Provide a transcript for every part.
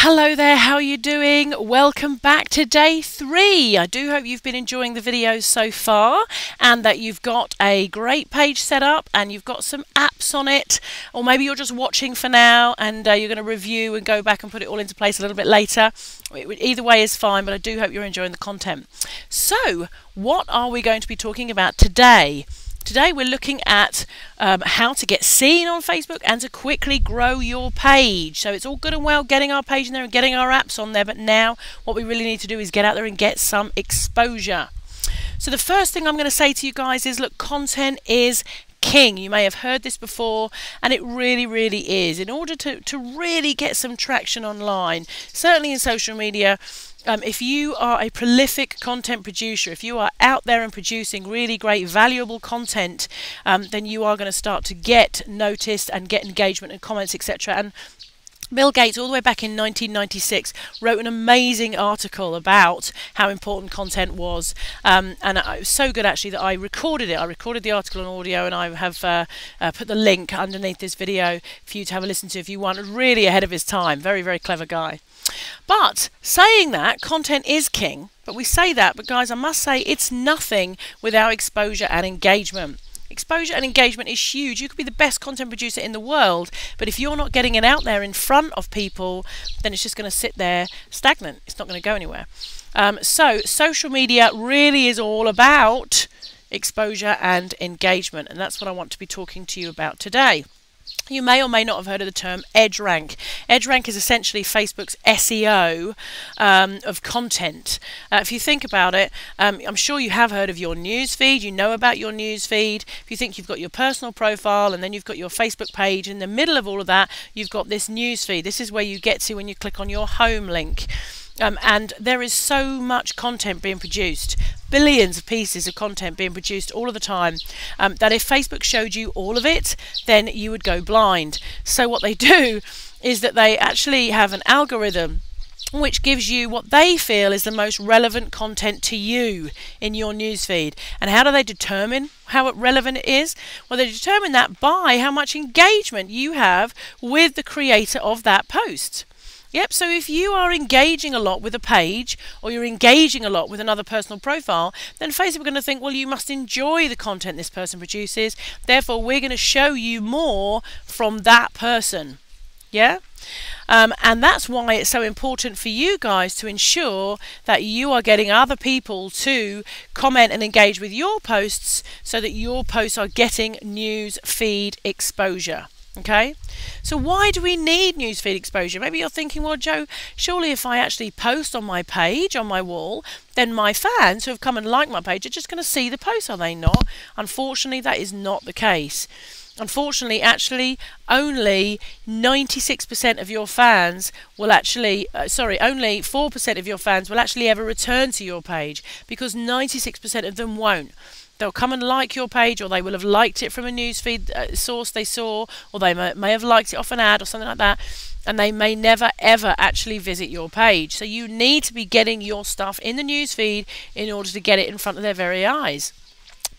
Hello there, how are you doing? Welcome back to day 3. I do hope you've been enjoying the videos so far and that you've got a great page set up and you've got some apps on it, or maybe you're just watching for now and you're going to review and go back and put it all into place a little bit later. Either way is fine, but I do hope you're enjoying the content. So, what are we going to be talking about today? Today we're looking at how to get seen on Facebook and to quickly grow your page. So it's all good and well getting our page in there and getting our apps on there, but now what we really need to do is get out there and get some exposure. So the first thing I'm going to say to you guys is, look, content is king. You may have heard this before, and it really is. In order to really get some traction online, certainly in social media, if you are a prolific content producer, if you are out there and producing really great, valuable content, then you are going to start to get noticed and get engagement and comments, etc. And Bill Gates, all the way back in 1996, wrote an amazing article about how important content was, and it was so good actually that I recorded it. I recorded the article on audio, and I have put the link underneath this video for you to have a listen to if you want. Really ahead of his time. Very clever guy. But saying that, content is king, but we say that, but guys, I must say it's nothing without exposure and engagement. Exposure and engagement is huge. You could be the best content producer in the world, but if you're not getting it out there in front of people, then it's just going to sit there stagnant. It's not going to go anywhere. So social media really is all about exposure and engagement, and that's what I want to be talking to you about today. You may or may not have heard of the term EdgeRank. EdgeRank is essentially Facebook's SEO of content. If you think about it, I'm sure you have heard of your newsfeed. You know about your newsfeed. If you think you've got your personal profile and then you've got your Facebook page, in the middle of all of that, you've got this newsfeed. This is where you get to when you click on your home link. And there is so much content being produced, billions of pieces of content being produced all of the time, that if Facebook showed you all of it, then you would go blind. So what they do is that they actually have an algorithm which gives you what they feel is the most relevant content to you in your newsfeed. And how do they determine how relevant it is? Well, they determine that by how much engagement you have with the creator of that post. Yep, so if you are engaging a lot with a page, or you're engaging a lot with another personal profile, then Facebook are going to think, well, you must enjoy the content this person produces, therefore we're going to show you more from that person. Yeah? And that's why it's so important for you guys to ensure that you are getting other people to comment and engage with your posts so that your posts are getting news feed exposure. Okay, so why do we need newsfeed exposure? Maybe you're thinking, well, Joe, surely if I actually post on my page, on my wall, then my fans who have come and liked my page are just going to see the post, are they not? Unfortunately, that is not the case. Unfortunately, actually, only 96% of your fans will actually, only 4% of your fans will actually ever return to your page, because 96% of them won't. They'll come and like your page, or they will have liked it from a newsfeed source they saw, or they may have liked it off an ad or something like that, and they may never ever actually visit your page. So you need to be getting your stuff in the newsfeed in order to get it in front of their very eyes.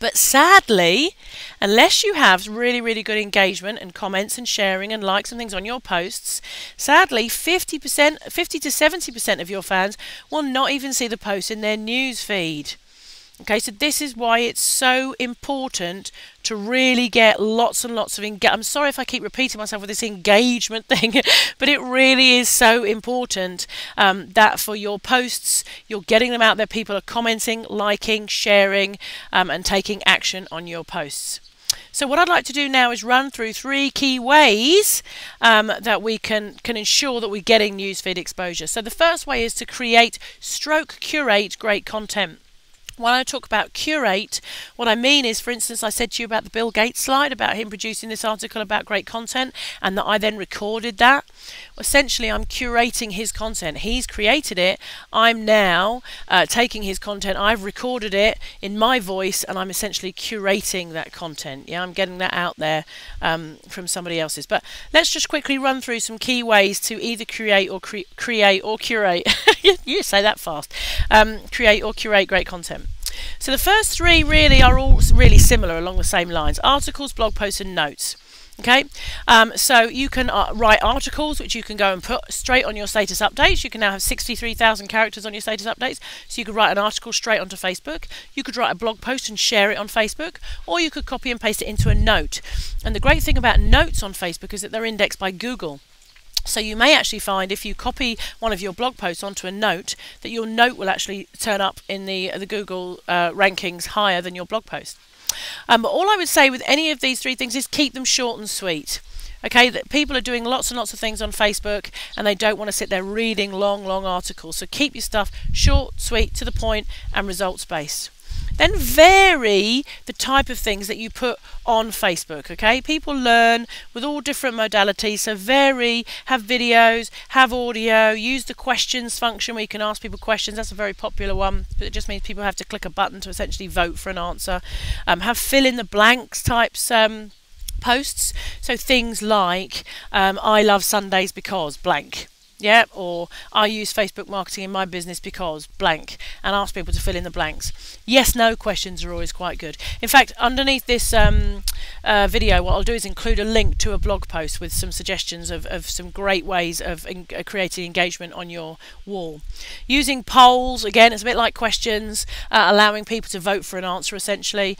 But sadly, unless you have really good engagement and comments and sharing and likes and things on your posts, sadly 50 to 70% of your fans will not even see the post in their newsfeed. Okay, so this is why it's so important to really get lots and lots of engagement. I'm sorry if I keep repeating myself with this engagement thing, but it really is so important that for your posts, you're getting them out there. People are commenting, liking, sharing, and taking action on your posts. So what I'd like to do now is run through 3 key ways that we can ensure that we're getting newsfeed exposure. So the first way is to curate great content. When I talk about curate, what I mean is, for instance, I said to you about the Bill Gates slide, about him producing this article about great content, and that I then recorded that. Essentially, I'm curating his content. He's created it. I'm now taking his content. I've recorded it in my voice, and I'm essentially curating that content. Yeah, I'm getting that out there from somebody else's. But let's just quickly run through some key ways to either create or curate. You say that fast. Create or curate great content. So the first 3 really are all really similar along the same lines: articles, blog posts and notes. Okay, so you can write articles which you can go and put straight on your status updates. You can now have 63,000 characters on your status updates, so you could write an article straight onto Facebook. You could write a blog post and share it on Facebook, or you could copy and paste it into a note. And the great thing about notes on Facebook is that they're indexed by Google. So you may actually find if you copy one of your blog posts onto a note that your note will actually turn up in the Google rankings higher than your blog post. But all I would say with any of these three things is keep them short and sweet. Okay, that people are doing lots and lots of things on Facebook and they don't want to sit there reading long articles. So keep your stuff short, sweet, to the point and results based. Then vary the type of things that you put on Facebook, okay? People learn with all different modalities, so vary, have videos, have audio, use the questions function where you can ask people questions. That's a very popular one, but it just means people have to click a button to essentially vote for an answer. Have fill in the blanks types posts, so things like I love Sundays because blank. Yeah, or I use Facebook marketing in my business because blank, and ask people to fill in the blanks. Yes, no questions are always quite good. In fact, underneath this video, what I'll do is include a link to a blog post with some suggestions of some great ways of creating engagement on your wall. Using polls, again, it's a bit like questions, allowing people to vote for an answer essentially.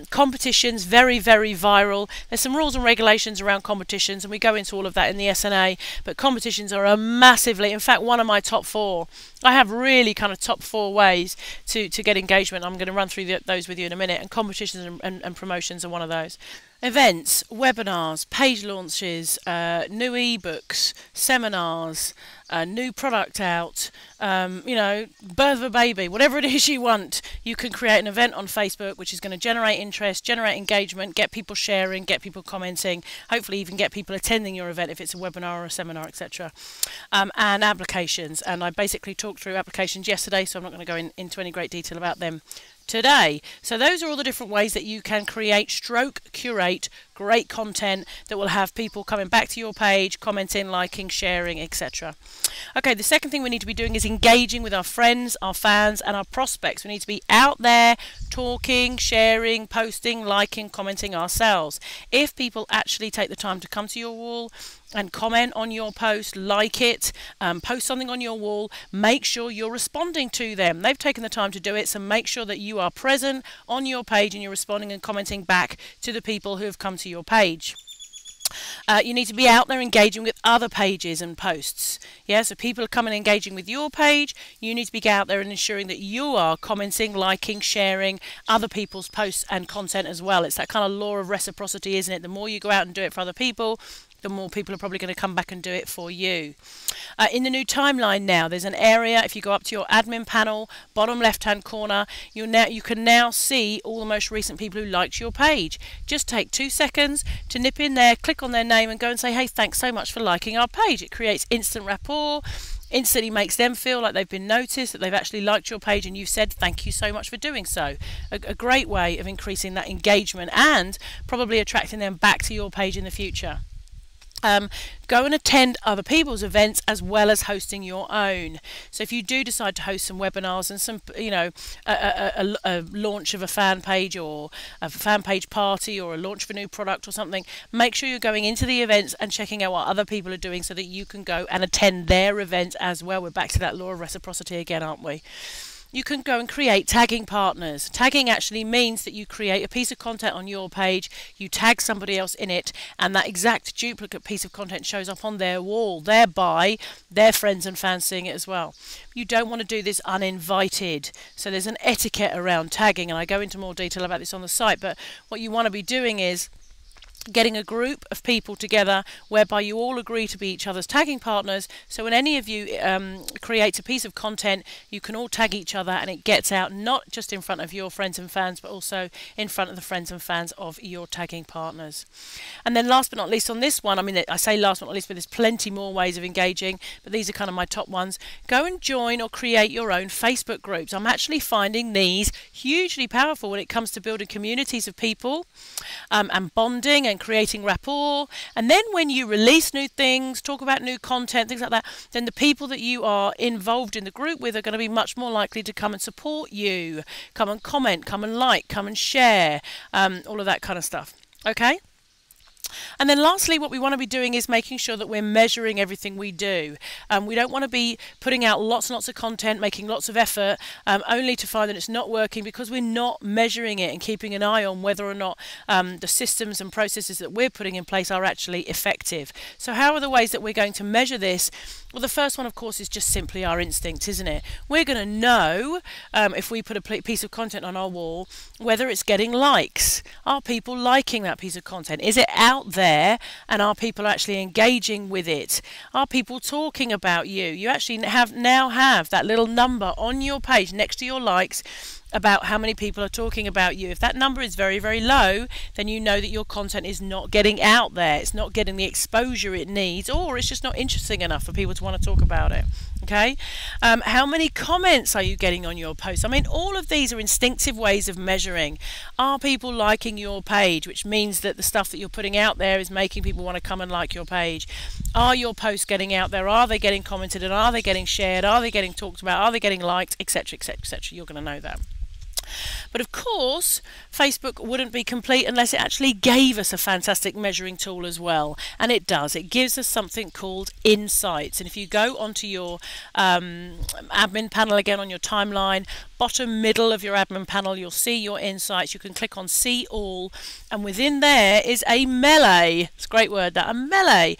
Competitions, very viral. There's some rules and regulations around competitions, and we go into all of that in the SNA, but competitions are a massively, in fact, one of my top 4. I have really kind of top 4 ways to get engagement. I'm going to run through those with you in a minute, and competitions and promotions are one of those. Events, webinars, page launches, new ebooks, seminars, new product out, you know, birth of a baby, whatever it is you want, you can create an event on Facebook which is going to generate interest, generate engagement, get people sharing, get people commenting, hopefully even get people attending your event if it's a webinar or a seminar, etc. And applications, and I basically talked through applications yesterday, so I'm not going to go into any great detail about them today. So those are all the different ways that you can create stroke curate great content that will have people coming back to your page, commenting, liking, sharing, etc. Okay, the second thing we need to be doing is engaging with our friends, our fans and our prospects. We need to be out there talking, sharing, posting, liking, commenting ourselves. If people actually take the time to come to your wall and comment on your post, like it, post something on your wall, make sure you're responding to them. They've taken the time to do it, so make sure that you are present on your page and you're responding and commenting back to the people who have come to your page. You need to be out there engaging with other pages and posts. Yeah, so people are coming and engaging with your page. You need to be out there and ensuring that you are commenting, liking, sharing other people's posts and content as well. It's that kind of law of reciprocity, isn't it? The more you go out and do it for other people, the more people are probably going to come back and do it for you. In the new timeline now, there's an area, if you go up to your admin panel, bottom left-hand corner, you can now see all the most recent people who liked your page. Just take 2 seconds to nip in there, click on their name and go and say, hey, thanks so much for liking our page. It creates instant rapport, instantly makes them feel like they've been noticed, that they've actually liked your page and you've said thank you so much for doing so. A great way of increasing that engagement and probably attracting them back to your page in the future. Go and attend other people's events as well as hosting your own. So if you do decide to host some webinars and some, you know, a launch of a fan page or a fan page party or a launch of a new product or something, make sure you're going into the events and checking out what other people are doing so that you can go and attend their events as well. We're back to that law of reciprocity again, aren't we? You can go and create tagging partners. Tagging actually means that you create a piece of content on your page, you tag somebody else in it, and that exact duplicate piece of content shows up on their wall, thereby their friends and fans seeing it as well. You don't want to do this uninvited, so there's an etiquette around tagging, and I go into more detail about this on the site, but what you want to be doing is getting a group of people together whereby you all agree to be each other's tagging partners, so when any of you creates a piece of content, you can all tag each other and it gets out not just in front of your friends and fans but also in front of the friends and fans of your tagging partners. And then last but not least on this one, I mean, I say last but not least, but there's plenty more ways of engaging, but these are kind of my top ones. Go and join or create your own Facebook groups. I'm actually finding these hugely powerful when it comes to building communities of people and bonding and creating rapport. And then when you release new things, talk about new content, things like that, then the people that you are involved in the group with are going to be much more likely to come and support you, come and comment, come and like, come and share, all of that kind of stuff. Okay? And then lastly, what we want to be doing is making sure that we're measuring everything we do. We don't want to be putting out lots and lots of content, making lots of effort, only to find that it's not working because we're not measuring it and keeping an eye on whether or not the systems and processes that we're putting in place are actually effective. So how are the ways that we're going to measure this? Well, the first one, of course, is just simply our instinct, isn't it? We're going to know if we put a piece of content on our wall, whether it's getting likes. Are people liking that piece of content? Is it out there, and are people actually engaging with it? Are people talking about you? You actually now have that little number on your page next to your likes about how many people are talking about you. If that number is very, very low, then you know that your content is not getting out there. It's not getting the exposure it needs, or it's just not interesting enough for people to want to talk about it. Okay, how many comments are you getting on your posts? I mean, all of these are instinctive ways of measuring. Are people liking your page, which means that the stuff that you're putting out there is making people want to come and like your page? Are your posts getting out there? Are they getting commented, and are they getting shared? Are they getting talked about? Are they getting liked, etc., etc., etc.? You're going to know that. But of course, Facebook wouldn't be complete unless it actually gave us a fantastic measuring tool as well. And it does. It gives us something called insights. And if you go onto your admin panel again on your timeline, bottom middle of your admin panel, you'll see your insights. You can click on see all, and within there is a melee. It's a great word, that, a melee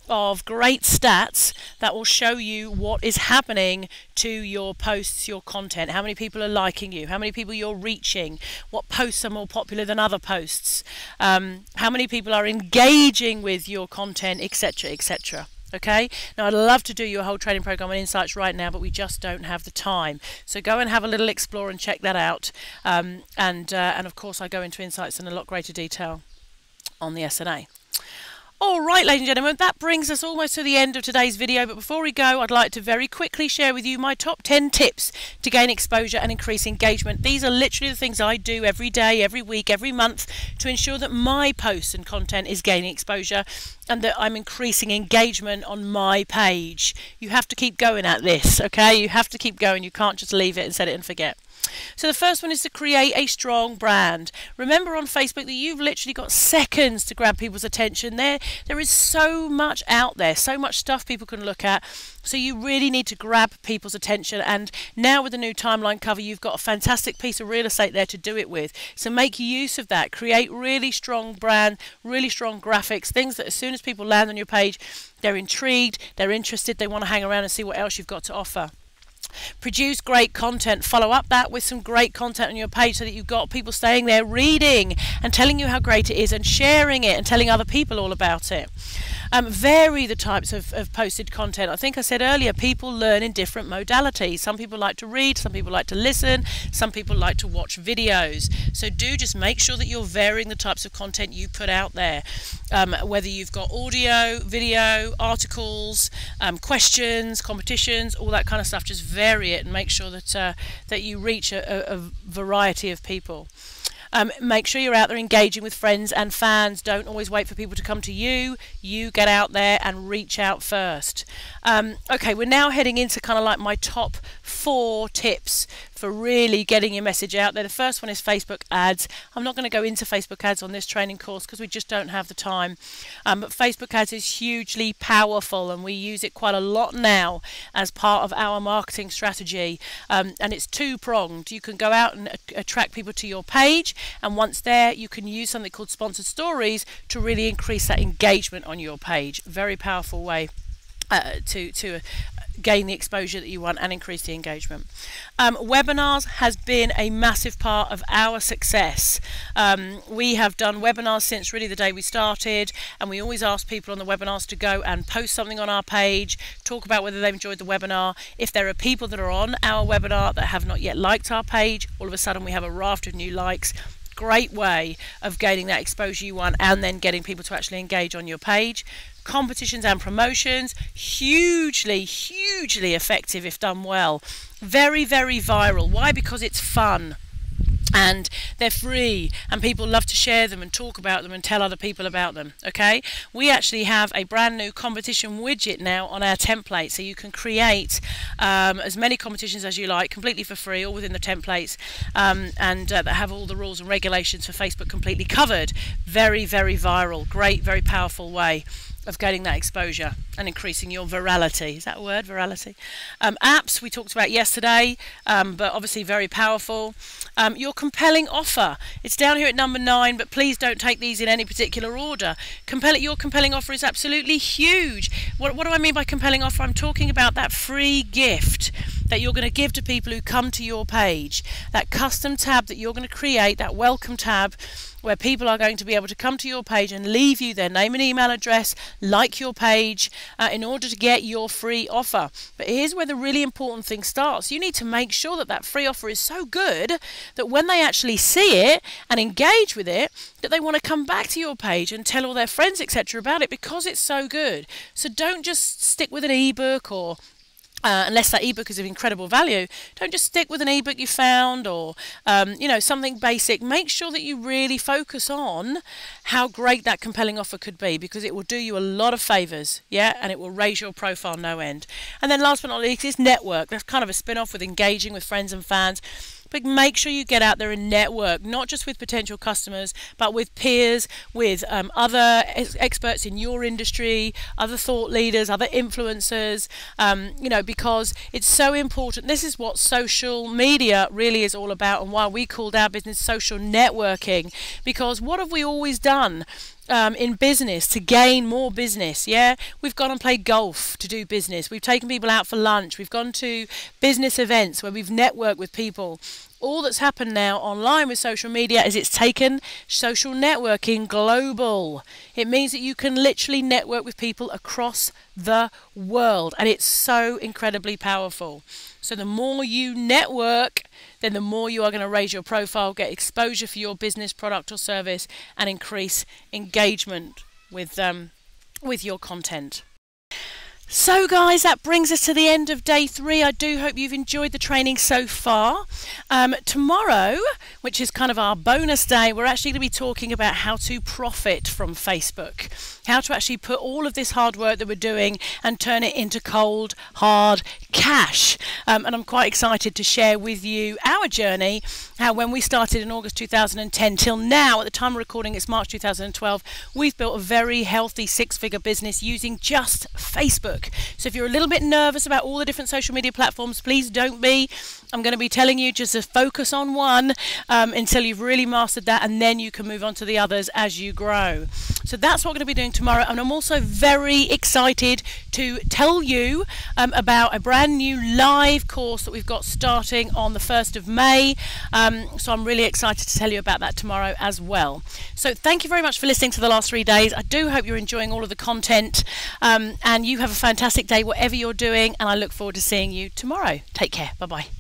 of great stats that will show you what is happening to your posts, your content, how many people are liking you, how many people you're reaching, what posts are more popular than other posts, how many people are engaging with your content, etc., etc. Okay, now I'd love to do you a whole training program on insights right now, but we just don't have the time. So go and have a little explore and check that out. And of course, I go into insights in a lot greater detail on the SNA. All right, ladies and gentlemen, that brings us almost to the end of today's video. But before we go, I'd like to very quickly share with you my top 10 tips to gain exposure and increase engagement. These are literally the things I do every day, every week, every month to ensure that my posts and content is gaining exposure and that I'm increasing engagement on my page. You have to keep going at this, okay? You have to keep going. You can't just leave it and set it and forget. So the first one is to create a strong brand. Remember on Facebook that you've literally got seconds to grab people's attention. There is so much out there, so much stuff people can look at. So you really need to grab people's attention. And now with the new timeline cover, you've got a fantastic piece of real estate there to do it with. So make use of that. Create really strong brand, really strong graphics, things that as soon as people land on your page, they're intrigued, they're interested, they want to hang around and see what else you've got to offer. Produce great content. Follow up that with some great content on your page so that you've got people staying there reading and telling you how great it is and sharing it and telling other people all about it. Vary the types of posted content. I think I said earlier, people learn in different modalities. Some people like to read, some people like to listen, some people like to watch videos. So do just make sure that you're varying the types of content you put out there. Whether you've got audio, video, articles, questions, competitions, all that kind of stuff, just vary it and make sure that that you reach a variety of people. Make sure you're out there engaging with friends and fans. Don't always wait for people to come to you. You get out there and reach out first. Okay, we're now heading into kind of like my top 4 tips for really getting your message out there. The first one is Facebook ads. I'm not going to go into Facebook ads on this training course because we just don't have the time. But Facebook ads is hugely powerful and we use it quite a lot now as part of our marketing strategy. And it's two-pronged. You can go out and attract people to your page, and once there you can use something called sponsored stories to really increase that engagement on your page. Very powerful way to gain the exposure that you want and increase the engagement. Webinars has been a massive part of our success. We have done webinars since really the day we started, and we always ask people on the webinars to go and post something on our page, talk about whether they've enjoyed the webinar. If there are people that are on our webinar that have not yet liked our page, all of a sudden we have a raft of new likes. Great way of gaining that exposure you want and then getting people to actually engage on your page. Competitions and promotions, hugely effective if done well. Very, very viral. Why? Because it's fun. and they're free, and people love to share them and talk about them and tell other people about them. Okay, we actually have a brand new competition widget now on our template, so you can create as many competitions as you like completely for free, all within the templates, and that have all the rules and regulations for Facebook completely covered. Very, very viral, great, very powerful way of getting that exposure and increasing your virality. Is that a word, virality? Apps we talked about yesterday, but obviously very powerful. Your compelling offer, it's down here at number 9, but please don't take these in any particular order. Your compelling offer is absolutely huge. What do I mean by compelling offer? I'm talking about that free gift that you're going to give to people who come to your page, that custom tab that you're going to create, that welcome tab, where people are going to be able to come to your page and leave you their name and email address, like your page, in order to get your free offer. But here's where the really important thing starts. You need to make sure that that free offer is so good that when they actually see it and engage with it, that they want to come back to your page and tell all their friends, etc., about it, because it's so good. So don't just stick with an ebook, or unless that ebook is of incredible value, don't just stick with an ebook you found, or something basic. Make sure that you really focus on how great that compelling offer could be, because it will do you a lot of favors, and it will raise your profile no end. And then last but not least is network. That's kind of a spin-off with engaging with friends and fans. But make sure you get out there and network, not just with potential customers, but with peers, with other experts in your industry, other thought leaders, other influencers, because it's so important. This is what social media really is all about, and why we called our business social networking. Because what have we always done in business to gain more business? We've gone and played golf to do business. We've taken people out for lunch. We've gone to business events where we've networked with people. All that's happened now online with social media is it's taken social networking global. It means that you can literally network with people across the world, and it's so incredibly powerful. So the more you network, then the more you are going to raise your profile, get exposure for your business, product or service, and increase engagement with your content. So guys, that brings us to the end of day 3. I do hope you've enjoyed the training so far. Tomorrow, which is kind of our bonus day, we're actually going to be talking about how to profit from Facebook. How to actually put all of this hard work that we're doing and turn it into cold, hard cash. And I'm quite excited to share with you our journey, how when we started in August 2010 till now, at the time of recording it's March 2012, we've built a very healthy 6-figure business using just Facebook. So if you're a little bit nervous about all the different social media platforms, please don't be. I'm going to be telling you just to focus on one until you've really mastered that, and then you can move on to the others as you grow. So that's what we're going to be doing tomorrow, and I'm also very excited to tell you about a brand new live course that we've got starting on the 1st of May. So I'm really excited to tell you about that tomorrow as well. So thank you very much for listening to the last 3 days. I do hope you're enjoying all of the content, and you have a fantastic day whatever you're doing, and I look forward to seeing you tomorrow. Take care. Bye-bye.